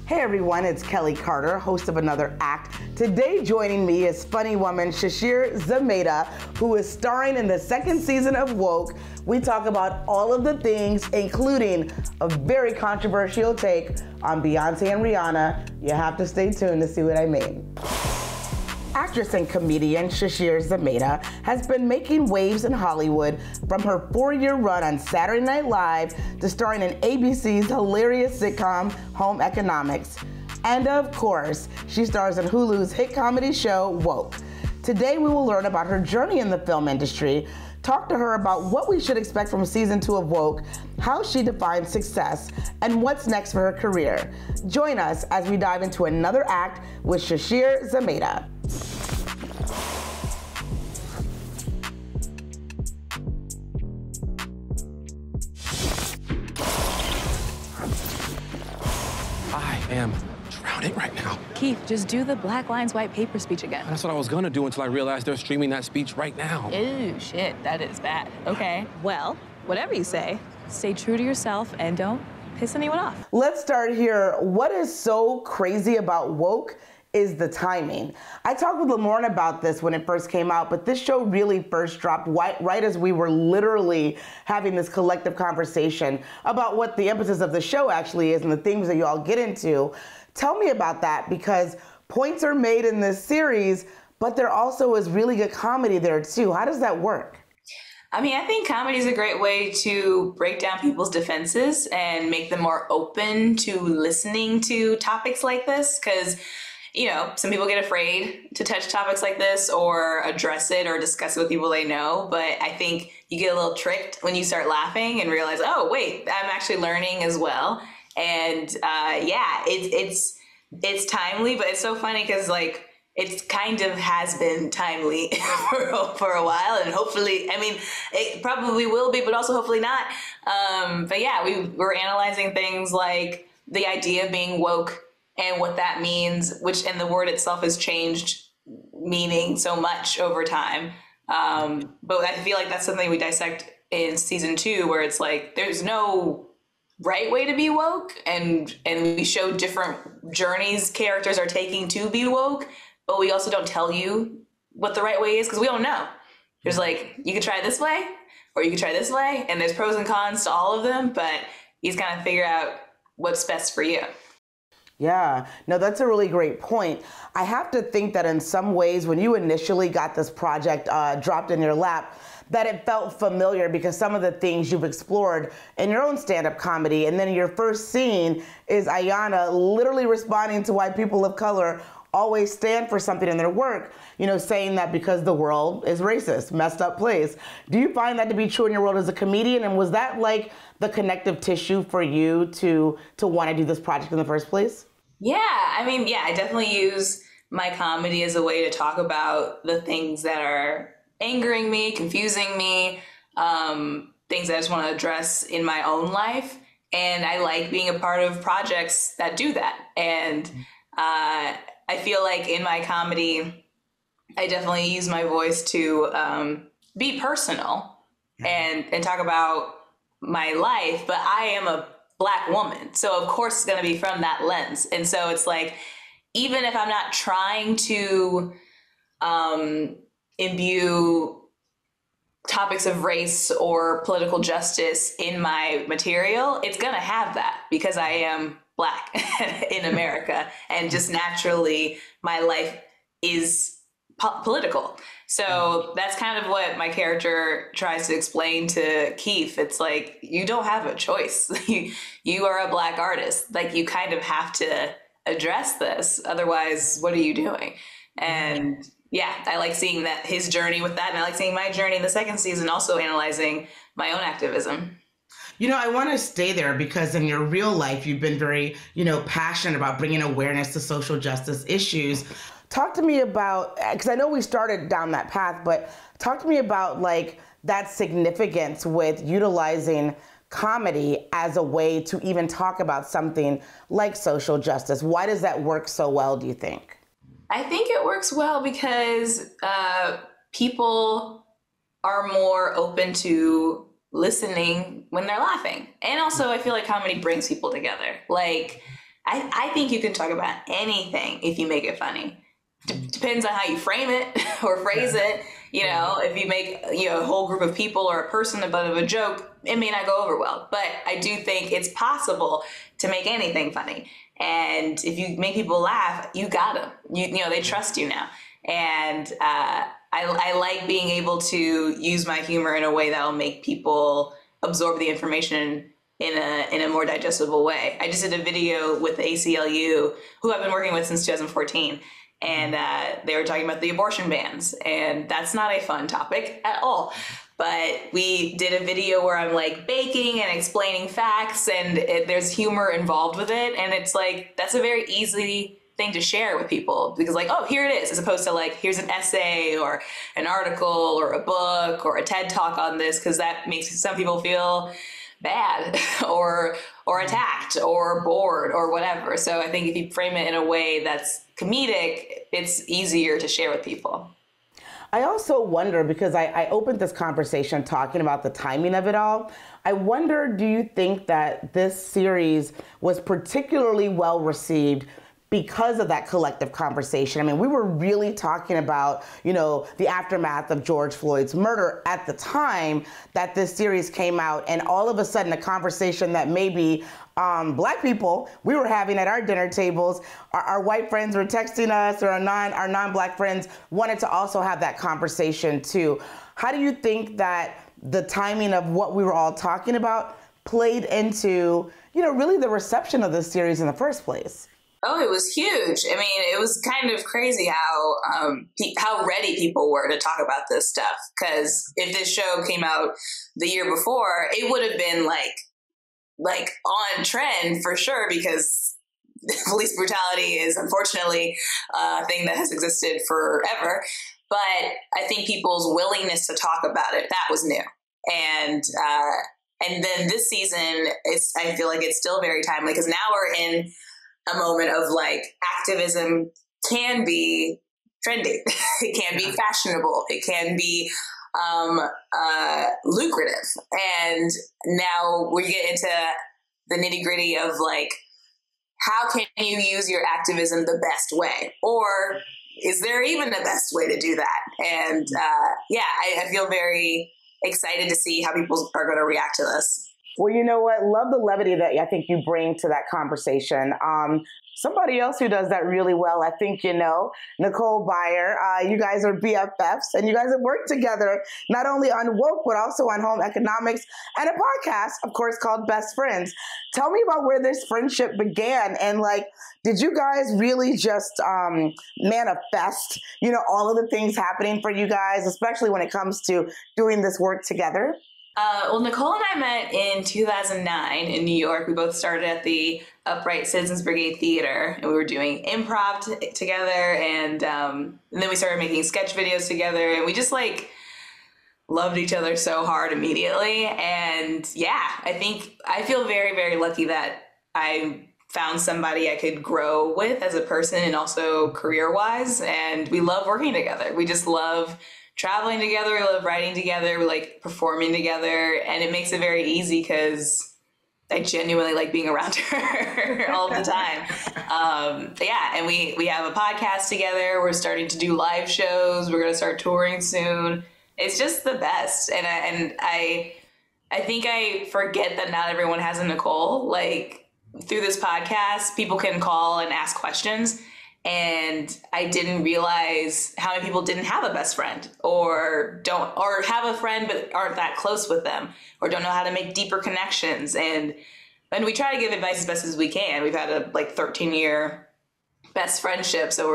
Hey everyone, it's Kelly Carter, host of Another Act. Today joining me is funny woman Sasheer Zamata, who is starring in the second season of Woke. We talk about all of the things, including a very controversial take on Beyonce and Rihanna. You have to stay tuned to see what I mean. Actress and comedian Sasheer Zamata has been making waves in Hollywood from her 4-year run on Saturday Night Live to starring in ABC's hilarious sitcom Home Economics. And of course, she stars in Hulu's hit comedy show Woke. Today we will learn about her journey in the film industry, talk to her about what we should expect from season 2 of Woke, how she defines success, and what's next for her career. Join us as we dive into another act with Sasheer Zamata. I am drowning right now. Keith, just do the Black Lines White Paper speech again. That's what I was gonna do until I realized they're streaming that speech right now. Ew, shit, that is bad. Okay, well, whatever you say, stay true to yourself and don't piss anyone off. Let's start here. What is so crazy about Woke is the timing. I talked with Lamorne about this when it first came out, but this show really first dropped right as we were literally having this collective conversation about what the emphasis of the show actually is and the themes that you all get into. Tell me about that, because points are made in this series, but there also is really good comedy there too. How does that work? I mean, I think comedy is a great way to break down people's defenses and make them more open to listening to topics like this, because you know, some people get afraid to touch topics like this or address it or discuss it with people they know. But I think you get a little tricked when you start laughing and realize, oh, wait, I'm actually learning as well. And yeah, it's timely, but it's so funny because like it's kind of has been timely for a while. And hopefully, I mean, it probably will be, but also hopefully not. But yeah, we're analyzing things like the idea of being woke and what that means, which and the word itself has changed meaning so much over time. But I feel like that's something we dissect in season 2, where it's like there's no right way to be woke, and we show different journeys characters are taking to be woke, but we also don't tell you what the right way is because we don't know. There's like, you could try this way or you could try this way, and there's pros and cons to all of them, but you just kind of figure out what's best for you. Yeah, no, that's a really great point. I have to think that in some ways, when you initially got this project dropped in your lap, that it felt familiar because some of the things you've explored in your own stand-up comedy, and then your first scene is Ayanna literally responding to why people of color always stand for something in their work, you know, saying that because the world is racist, messed up place. Do you find that to be true in your world as a comedian? And was that like the connective tissue for you to want to do this project in the first place? Yeah, I mean, yeah, I definitely use my comedy as a way to talk about the things that are angering me, confusing me, things I just want to address in my own life. And I like being a part of projects that do that. And I feel like in my comedy, I definitely use my voice to be personal and talk about my life, but I am a Black woman. So of course it's going to be from that lens. And so it's like, even if I'm not trying to imbue topics of race or political justice in my material, it's going to have that because I am Black in America. And just naturally, my life is political. So that's kind of what my character tries to explain to Keith. It's like, you don't have a choice. You are a Black artist. Like, you kind of have to address this. Otherwise, what are you doing? And yeah, I like seeing that his journey with that. And I like seeing my journey in the second season, also analyzing my own activism. You know, I want to stay there because in your real life, you've been very, passionate about bringing awareness to social justice issues. Talk to me about, because I know we started down that path, but talk to me about like that significance with utilizing comedy as a way to even talk about something like social justice. Why does that work so well, do you think? I think it works well because people are more open to listening when they're laughing. And also, I feel like comedy brings people together. Like, I think you can talk about anything if you make it funny. Depends on how you frame it or phrase it. You know, if you make, a whole group of people or a person a butt of a joke, it may not go over well. But I do think it's possible to make anything funny. And if you make people laugh, you got them. They trust you now. And I like being able to use my humor in a way that will make people absorb the information in a more digestible way. I just did a video with the ACLU, who I've been working with since 2014. And they were talking about the abortion bans, and that's not a fun topic at all. But we did a video where I'm like baking and explaining facts, and there's humor involved with it. And it's like, that's a very easy thing to share with people, because like, oh, here it is, as opposed to like, here's an essay or an article or a book or a TED talk on this, because that makes some people feel bad or attacked or bored or whatever. So I think if you frame it in a way that's comedic, it's easier to share with people. I also wonder, because I opened this conversation talking about the timing of it all. I wonder, do you think that this series was particularly well received because of that collective conversation? I mean, we were really talking about, the aftermath of George Floyd's murder at the time that this series came out, and all of a sudden a conversation that maybe Black people we were having at our dinner tables, our white friends were texting us, or our non-Black friends wanted to also have that conversation too. How do you think that the timing of what we were all talking about played into, really the reception of this series in the first place? Oh, it was huge. I mean, it was kind of crazy how ready people were to talk about this stuff. Because if this show came out the year before, it would have been like on trend for sure, because police brutality is unfortunately a thing that has existed forever. But I think people's willingness to talk about it, that was new. And then this season, I feel like it's still very timely, because now we're in a moment of like, activism can be trendy. It can be fashionable. It can be lucrative. And now we get into the nitty gritty of like, how can you use your activism the best way? Or is there even a best way to do that? And I feel very excited to see how people are going to react to this. Well, you know what? Love the levity that I think you bring to that conversation. Somebody else who does that really well, I think Nicole Byer. You guys are BFFs, and you guys have worked together not only on Woke, but also on Home Economics, and a podcast, of course, called Best Friends. Tell me about where this friendship began, and did you guys really just manifest, all of the things happening for you guys, especially when it comes to doing this work together? Well, Nicole and I met in 2009 in New York. We both started at the Upright Citizens Brigade Theater, and we were doing improv together, and then we started making sketch videos together, and we just loved each other so hard immediately. And I feel very, very lucky that I found somebody I could grow with as a person and also career-wise, and we love working together. We just love traveling together, we love writing together, we like performing together, and it makes it very easy because I genuinely like being around her all the time. And we have a podcast together. We're starting to do live shows. We're going to start touring soon. It's just the best. And I think I forget that not everyone has a Nicole. Through this podcast, people can call and ask questions. And I didn't realize how many people didn't have a best friend or have a friend but aren't that close with them or don't know how to make deeper connections. And we try to give advice as best as we can. We've had a 13-year best friendship. So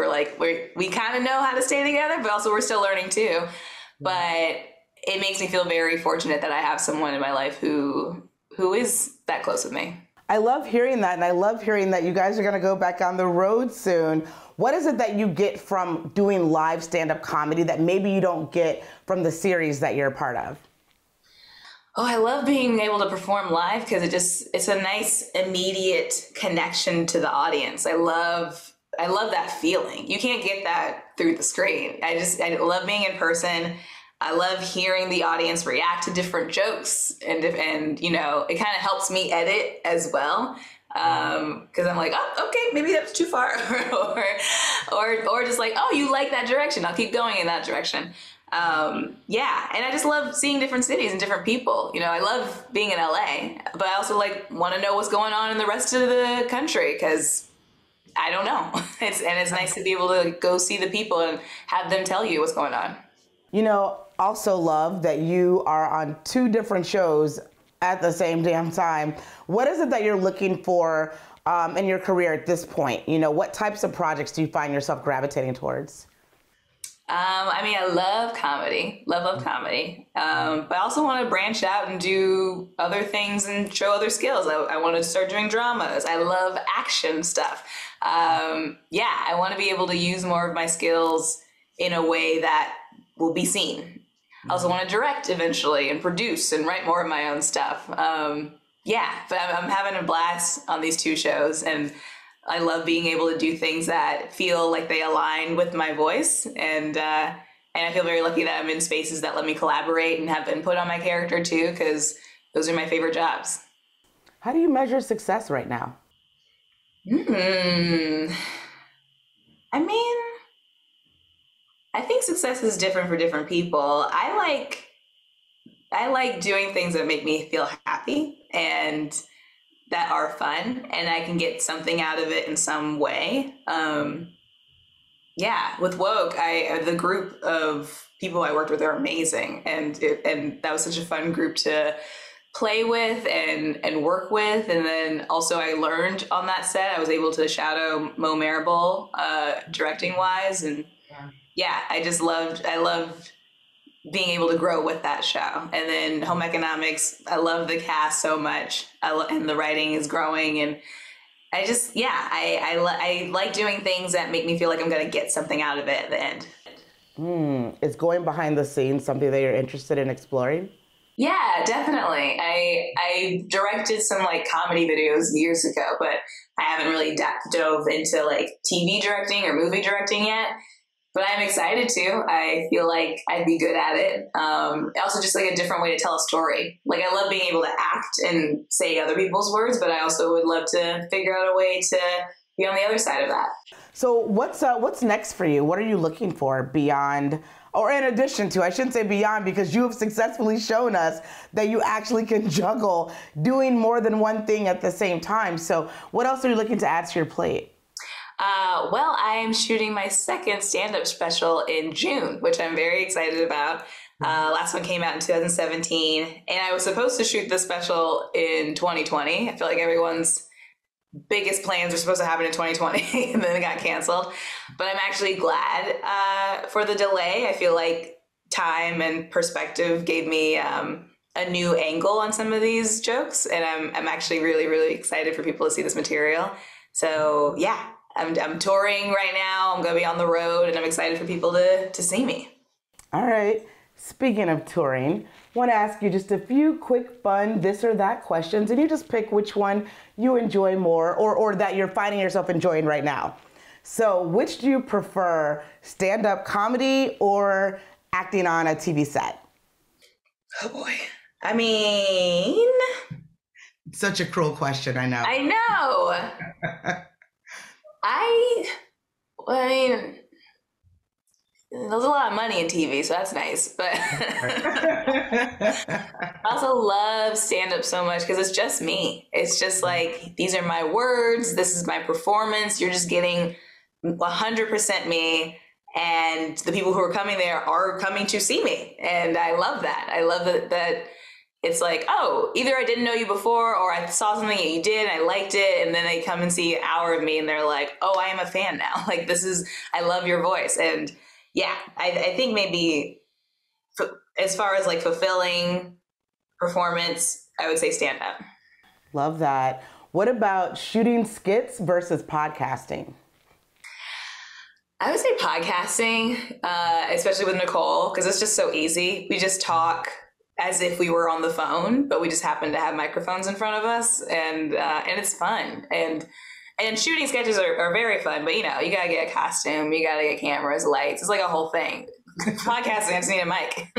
we kind of know how to stay together, but also we're still learning too. But it makes me feel very fortunate that I have someone in my life who is that close with me. I love hearing that, and I love hearing that you guys are going to go back on the road soon. What is it that you get from doing live stand-up comedy that maybe you don't get from the series that you're a part of? Oh, I love being able to perform live because it's a nice immediate connection to the audience. I love that feeling. You can't get that through the screen. I love being in person. I love hearing the audience react to different jokes, and you know, it kind of helps me edit as well. Because I'm like, oh, okay, maybe that's too far, or just like, oh, you like that direction, I'll keep going in that direction. Yeah, and I just love seeing different cities and different people. You know, I love being in LA, but I also like want to know what's going on in the rest of the country because I don't know. It's nice to be able to go see the people and have them tell you what's going on. You know, also love that you are on 2 different shows at the same damn time. What is it that you're looking for in your career at this point? You know, what types of projects do you find yourself gravitating towards? I mean, I love comedy, love comedy. But I also want to branch out and do other things and show other skills. I want to start doing dramas. I love action stuff. Yeah, I want to be able to use more of my skills in a way that will be seen. I also want to direct eventually and produce and write more of my own stuff. Yeah, but I'm having a blast on these 2 shows, and I love being able to do things that feel like they align with my voice. And I feel very lucky that I'm in spaces that let me collaborate and have input on my character too, because those are my favorite jobs. How do you measure success right now? I mean, I think success is different for different people. I like doing things that make me feel happy and that are fun, and I can get something out of it in some way. Yeah, with Woke, the group of people I worked with are amazing, and that was such a fun group to play with and work with. And then also I learned on that set. I was able to shadow Mo Marable directing wise, and yeah, I loved being able to grow with that show. And then Home Economics, I love the cast so much, and the writing is growing, and I just, yeah, I like doing things that make me feel like I'm going to get something out of it at the end. Is going behind the scenes something that you're interested in exploring? Yeah, definitely. I directed some like comedy videos years ago, but I haven't really dove into like TV directing or movie directing yet. But I'm excited to. I feel like I'd be good at it. Also just like a different way to tell a story. Like I love being able to act and say other people's words, but I also would love to figure out a way to be on the other side of that. So what's next for you? What are you looking for beyond, or in addition to, I shouldn't say beyond, because you have successfully shown us that you actually can juggle doing more than one thing at the same time. So what else are you looking to add to your plate? Well, I am shooting my second stand-up special in June, which I'm very excited about. Last one came out in 2017, and I was supposed to shoot this special in 2020. I feel like everyone's biggest plans were supposed to happen in 2020, and then it got canceled. But I'm actually glad for the delay. I feel like time and perspective gave me a new angle on some of these jokes, and I'm actually really, really excited for people to see this material. So yeah. I'm touring right now. I'm going to be on the road, and I'm excited for people to see me. All right. Speaking of touring, I want to ask you just a few quick, fun this or that questions, and you just pick which one you enjoy more or that you're finding yourself enjoying right now. So which do you prefer, stand-up comedy or acting on a TV set? Oh, boy. I mean... Such a cruel question, I know. I know. I mean, there's a lot of money in TV, so that's nice. But I also love stand-up so much because it's just me. It's just like, these are my words. This is my performance. You're just getting 100% me. And the people who are coming there are coming to see me. And I love that. I love that it's like, oh, either I didn't know you before or I saw something that you did and I liked it. And then they come and see an hour of me and they're like, oh, I am a fan now. Like, I love your voice. And yeah, I think maybe as far as like fulfilling performance, I would say stand up. Love that. What about shooting skits versus podcasting? I would say podcasting, especially with Nicole, because it's just so easy. We just talk as if we were on the phone, but we just happen to have microphones in front of us, and it's fun. And shooting sketches are very fun, but you gotta get a costume, you gotta get cameras, lights. It's like a whole thing. Podcasting, I just need a mic.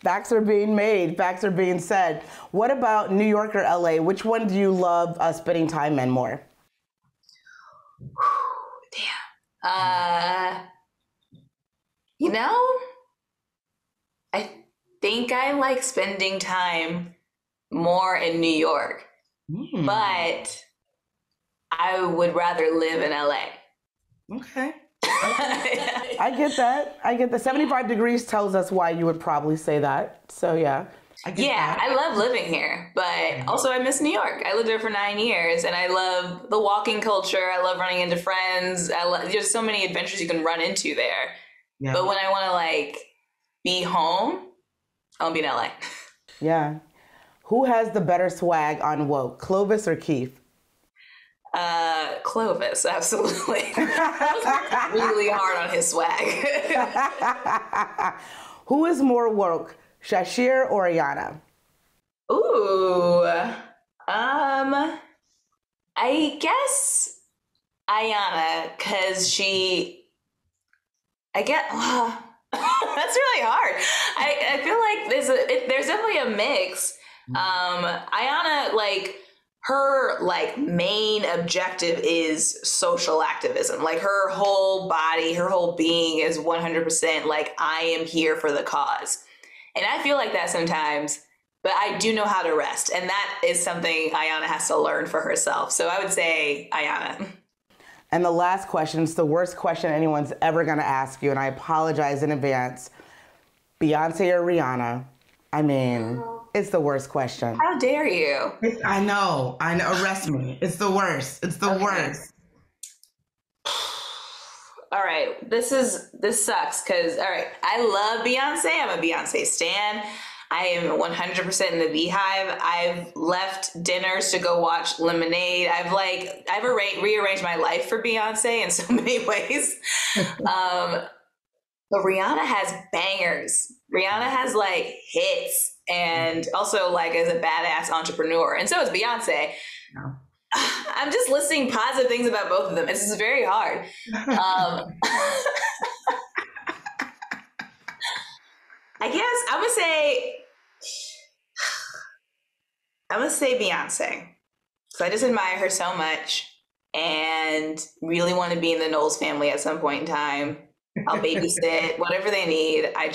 Facts are being made. Facts are being said. What about New York or LA? Which one do you love spending time in more? Damn. You know, I think I like spending time more in New York, but I would rather live in LA. Okay. I get that. I get the 75 degrees tells us why you would probably say that. So yeah. I love living here, but also I miss New York. I lived there for 9 years and I love the walking culture. I love running into friends. There's so many adventures you can run into there. Yeah. But when I want to like be home, I'll be in LA. Yeah. Who has the better swag on woke, Clovis or Keith? Clovis, absolutely. I was really hard on his swag. Who is more woke, Sasheer or Ayana? Ooh, I guess Ayana, because that's really hard. I feel like there's definitely a mix. Ayana, like, her like main objective is social activism. Like her whole body, her whole being is 100% like, I am here for the cause. And I feel like that sometimes, but I do know how to rest. And that is something Ayana has to learn for herself. So I would say Ayana. And the last question, it's the worst question anyone's ever gonna ask you, and I apologize in advance. Beyonce or Rihanna? I mean, it's the worst question. How dare you? I know. Arrest me. It's the worst. It's the worst. All right. This sucks because, all right, I love Beyonce. I'm a Beyonce stan. I am 100% in the Beehive. I've left dinners to go watch Lemonade. I've rearranged my life for Beyonce in so many ways. But Rihanna has bangers. Rihanna has like hits, and also like is a badass entrepreneur. And so is Beyonce. No. I'm just listing positive things about both of them. This is very hard. I guess I'm gonna say Beyonce. So I just admire her so much and really want to be in the Knowles family at some point in time. I'll babysit, whatever they need. I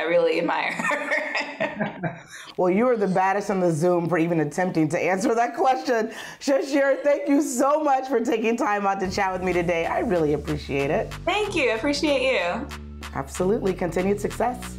really admire her. Well, you are the baddest on the Zoom for even attempting to answer that question. Sasheer, thank you so much for taking time out to chat with me today. I really appreciate it. Thank you. I appreciate you. Absolutely. Continued success.